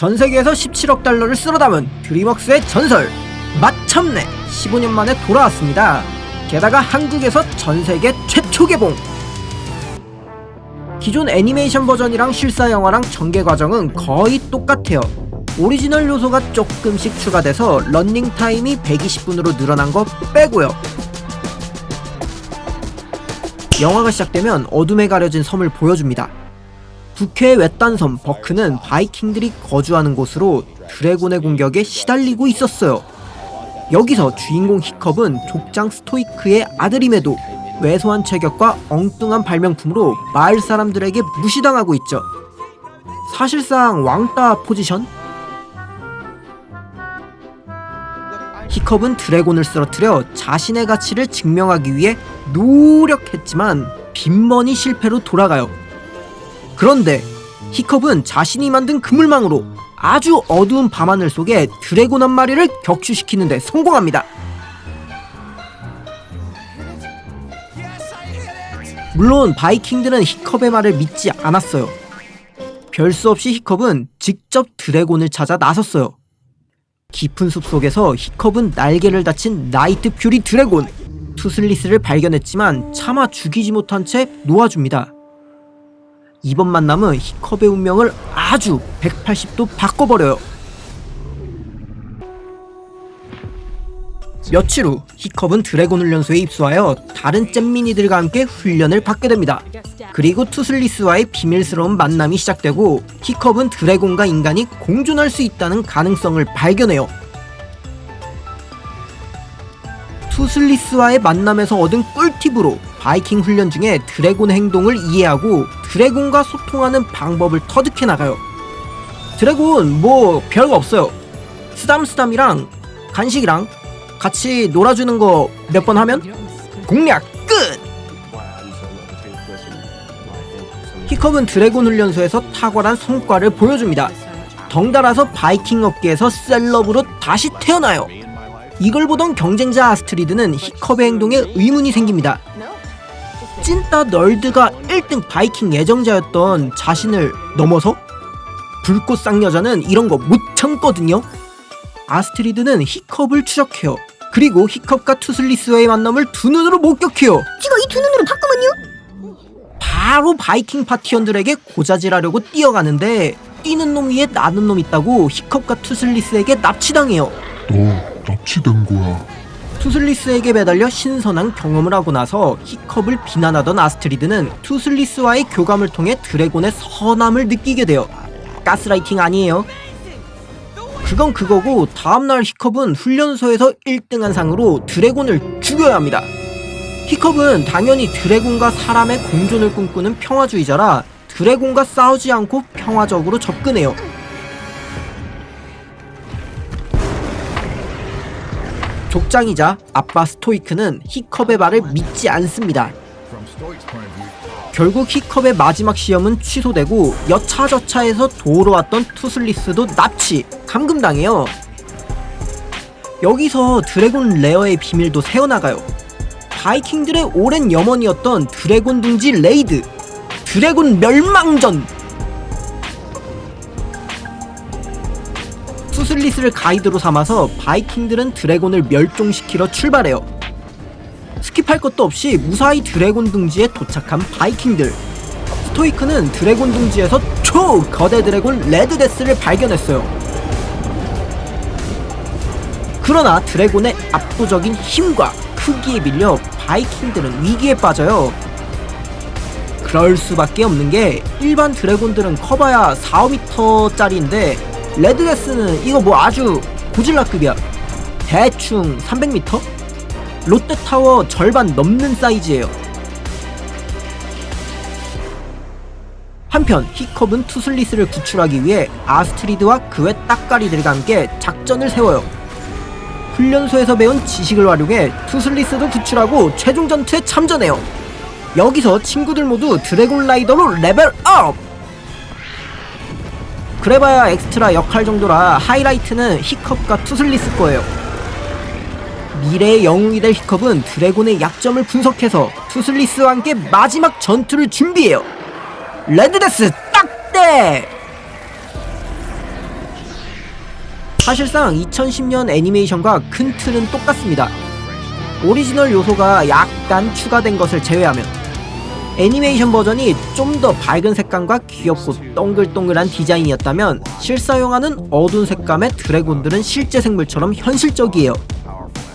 전세계에서 17억 달러를 쓸어 담은 드림웍스의 전설 마침내 15년 만에 돌아왔습니다. 게다가 한국에서 전세계 최초 개봉. 기존 애니메이션 버전이랑 실사 영화랑 전개 과정은 거의 똑같아요. 오리지널 요소가 조금씩 추가돼서 런닝타임이 120분으로 늘어난 거 빼고요. 영화가 시작되면 어둠에 가려진 섬을 보여줍니다. 북해의 외딴 섬 버크는 바이킹들이 거주하는 곳으로 드래곤의 공격에 시달리고 있었어요. 여기서 주인공 히컵은 족장 스토이크의 아들임에도 왜소한 체격과 엉뚱한 발명품으로 마을 사람들에게 무시당하고 있죠. 사실상 왕따 포지션? 히컵은 드래곤을 쓰러뜨려 자신의 가치를 증명하기 위해 노력했지만 빈번히 실패로 돌아가요. 그런데 히컵은 자신이 만든 그물망으로 아주 어두운 밤하늘 속에 드래곤 한 마리를 격추시키는데 성공합니다. 물론 바이킹들은 히컵의 말을 믿지 않았어요. 별 수 없이 히컵은 직접 드래곤을 찾아 나섰어요. 깊은 숲속에서 히컵은 날개를 다친 나이트 퓨리 드래곤 투슬리스를 발견했지만 차마 죽이지 못한 채 놓아줍니다. 이번 만남은 히컵의 운명을 아주 180도 바꿔버려요. 며칠 후 히컵은 드래곤 훈련소에 입소하여 다른 잼민이들과 함께 훈련을 받게 됩니다. 그리고 투슬리스와의 비밀스러운 만남이 시작되고 히컵은 드래곤과 인간이 공존할 수 있다는 가능성을 발견해요. 투슬리스와의 만남에서 얻은 꿀팁으로 바이킹 훈련 중에 드래곤의 행동을 이해하고 드래곤과 소통하는 방법을 터득해 나가요. 드래곤 뭐 별거 없어요. 쓰담쓰담이랑 간식이랑 같이 놀아주는 거 몇 번 하면 공략 끝! 히컵은 드래곤 훈련소에서 탁월한 성과를 보여줍니다. 덩달아서 바이킹 업계에서 셀럽으로 다시 태어나요. 이걸 보던 경쟁자 아스트리드는 히컵의 행동에 의문이 생깁니다. 찐따 널드가 1등 바이킹 예정자였던 자신을 넘어서? 불꽃 쌍여자는 이런 거 못 참거든요. 아스트리드는 히컵을 추적해요. 그리고 히컵과 투슬리스와의 만남을 두 눈으로 목격해요. 제가 이 두 눈으로 봤구만요. 바로 바이킹 파티원들에게 고자질하려고 뛰어가는데 뛰는 놈 위에 나는 놈 있다고 히컵과 투슬리스에게 납치당해요. 너 납치된 거야. 투슬리스에게 매달려 신선한 경험을 하고 나서 히컵을 비난하던 아스트리드는 투슬리스와의 교감을 통해 드래곤의 선함을 느끼게 돼요. 가스라이팅 아니에요. 그건 그거고 다음날 히컵은 훈련소에서 1등한 상으로 드래곤을 죽여야 합니다. 히컵은 당연히 드래곤과 사람의 공존을 꿈꾸는 평화주의자라 드래곤과 싸우지 않고 평화적으로 접근해요. 족장이자 아빠 스토이크는 히컵의 말을 믿지 않습니다. 결국 히컵의 마지막 시험은 취소되고 여차저차해서 도우러 왔던 투슬리스도 납치, 감금당해요. 여기서 드래곤 레어의 비밀도 새어나가요. 바이킹들의 오랜 염원이었던 드래곤 둥지 레이드, 드래곤 멸망전! 투슬리스를 가이드로 삼아서 바이킹들은 드래곤을 멸종시키러 출발해요. 스킵할 것도 없이 무사히 드래곤 둥지에 도착한 바이킹들. 스토이크는 드래곤 둥지에서 초거대 드래곤 레드데스를 발견했어요. 그러나 드래곤의 압도적인 힘과 크기에 밀려 바이킹들은 위기에 빠져요. 그럴 수밖에 없는 게 일반 드래곤들은 커봐야 4~5m짜리인데 레드데스는 이거 뭐 아주 고질라급이야. 대충 300m? 롯데타워 절반 넘는 사이즈예요. 한편 히컵은 투슬리스를 구출하기 위해 아스트리드와 그 외 따까리들과 함께 작전을 세워요. 훈련소에서 배운 지식을 활용해 투슬리스도 구출하고 최종 전투에 참전해요. 여기서 친구들 모두 드래곤 라이더로 레벨업! 그래봐야 엑스트라 역할 정도라 하이라이트는 히컵과 투슬리스 거예요. 미래의 영웅이 될 히컵은 드래곤의 약점을 분석해서 투슬리스와 함께 마지막 전투를 준비해요. 레드데스 딱대! 사실상 2010년 애니메이션과 큰 틀은 똑같습니다. 오리지널 요소가 약간 추가된 것을 제외하면 애니메이션 버전이 좀 더 밝은 색감과 귀엽고 동글동글한 디자인이었다면 실사 영화는 어두운 색감의 드래곤들은 실제 생물처럼 현실적이에요.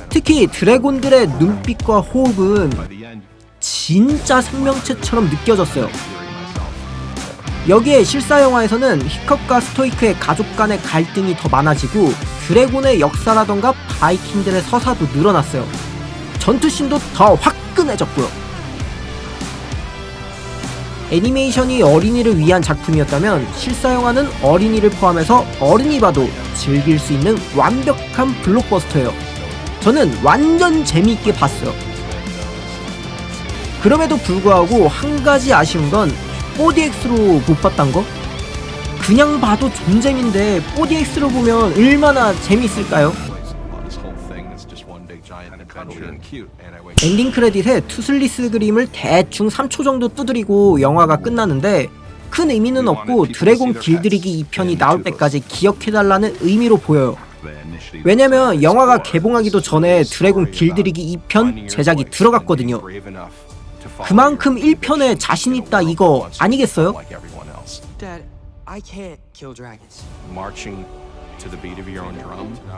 특히 드래곤들의 눈빛과 호흡은 진짜 생명체처럼 느껴졌어요. 여기에 실사 영화에서는 히컵과 스토이크의 가족 간의 갈등이 더 많아지고 드래곤의 역사라던가 바이킹들의 서사도 늘어났어요. 전투씬도 더 화끈해졌고요. 애니메이션이 어린이를 위한 작품이었다면 실사 영화는 어린이를 포함해서 어른이 봐도 즐길 수 있는 완벽한 블록버스터예요. 저는 완전 재미있게 봤어요. 그럼에도 불구하고 한 가지 아쉬운 건 4DX로 못 봤단 거? 그냥 봐도 존재미인데 4DX로 보면 얼마나 재미있을까요? 엔딩 크레딧에 투슬리스 그림을 대충 3초 정도 두드리고 영화가 끝나는데 큰 의미는 없고 드래곤 길들이기 2편이 나올 때까지 기억해달라는 의미로 보여요. 왜냐면 영화가 개봉하기도 전에 드래곤 길들이기 2편 제작이 들어갔거든요. 그만큼 1편에 자신있다 이거 아니겠어요? Dad, I can't kill dragons.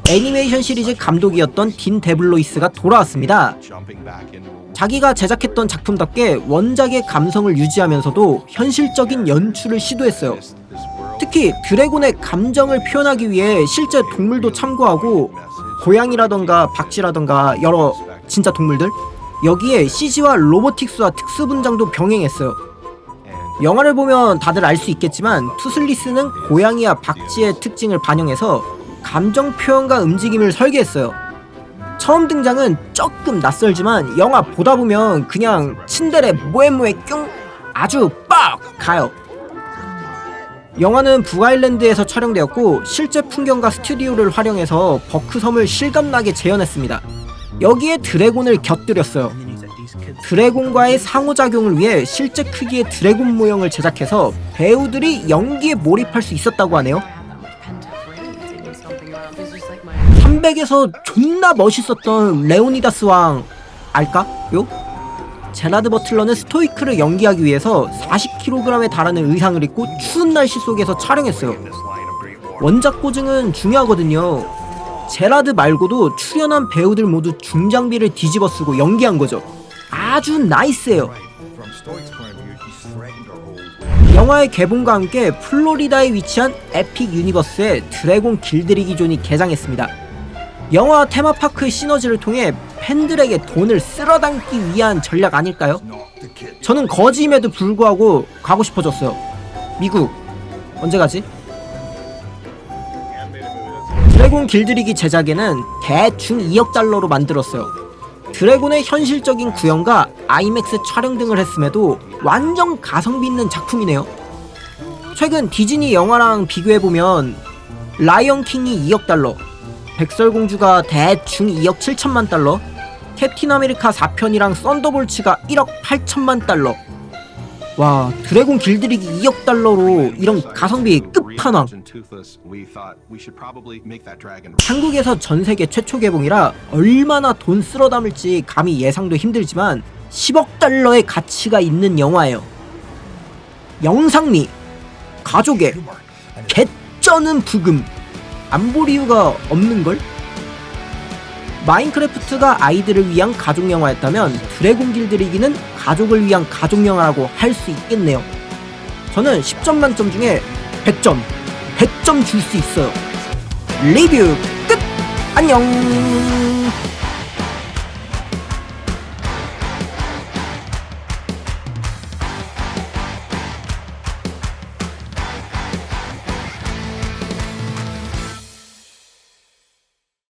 애니메이션 시리즈 감독이었던 딘 데블로이스가 돌아왔습니다. 자기가 제작했던 작품답게 원작의 감성을 유지하면서도 현실적인 연출을 시도했어요. 특히 드래곤의 감정을 표현하기 위해 실제 동물도 참고하고 고양이라던가 박쥐라던가 여러 진짜 동물들 여기에 CG와 로보틱스와 특수분장도 병행했어요. 영화를 보면 다들 알 수 있겠지만 투슬리스는 고양이와 박쥐의 특징을 반영해서 감정 표현과 움직임을 설계했어요. 처음 등장은 조금 낯설지만 영화 보다 보면 그냥 친데레 모에모에 뿅 아주 빡 가요. 영화는 북아일랜드에서 촬영되었고 실제 풍경과 스튜디오를 활용해서 버크섬을 실감나게 재현했습니다. 여기에 드래곤을 곁들였어요. 드래곤과의 상호작용을 위해 실제 크기의 드래곤 모형을 제작해서 배우들이 연기에 몰입할 수 있었다고 하네요. 300에서 존나 멋있었던 레오니다스 왕 알까요? 제라드 버틀러는 스토이크를 연기하기 위해서 40kg에 달하는 의상을 입고 추운 날씨 속에서 촬영했어요. 원작 고증은 중요하거든요. 제라드 말고도 출연한 배우들 모두 중장비를 뒤집어 쓰고 연기한 거죠. 아주 나이스해요. 영화의 개봉과 함께 플로리다에 위치한 에픽 유니버스에 드래곤 길들이기 존이 개장했습니다. 영화 테마파크의 시너지를 통해 팬들에게 돈을 쓸어담기 위한 전략 아닐까요? 저는 거지임에도 불구하고 가고 싶어졌어요. 미국 언제 가지? 드래곤 길들이기 제작에는 대충 2억 달러로 만들었어요. 드래곤의 현실적인 구현과 아이맥스 촬영 등을 했음에도 완전 가성비 있는 작품이네요. 최근 디즈니 영화랑 비교해보면 라이언 킹이 2억 달러, 백설공주가 대충 2억 7천만 달러, 캡틴 아메리카 4편이랑 썬더볼츠가 1억 8천만 달러. 와, 드래곤 길들이기 2억 달러로 이런 가성비 끝판왕. 한국에서 전세계 최초 개봉이라 얼마나 돈 쓸어 담을지 감히 예상도 힘들지만 10억 달러의 가치가 있는 영화예요. 영상미, 가족애, 개쩌는 부금, 안 볼 이유가 없는걸? 마인크래프트가 아이들을 위한 가족 영화였다면 드래곤 길들이기는 가족을 위한 가족 영화라고 할 수 있겠네요. 저는 10점 만점 중에 100점 줄 수 있어요. 리뷰 끝! 안녕!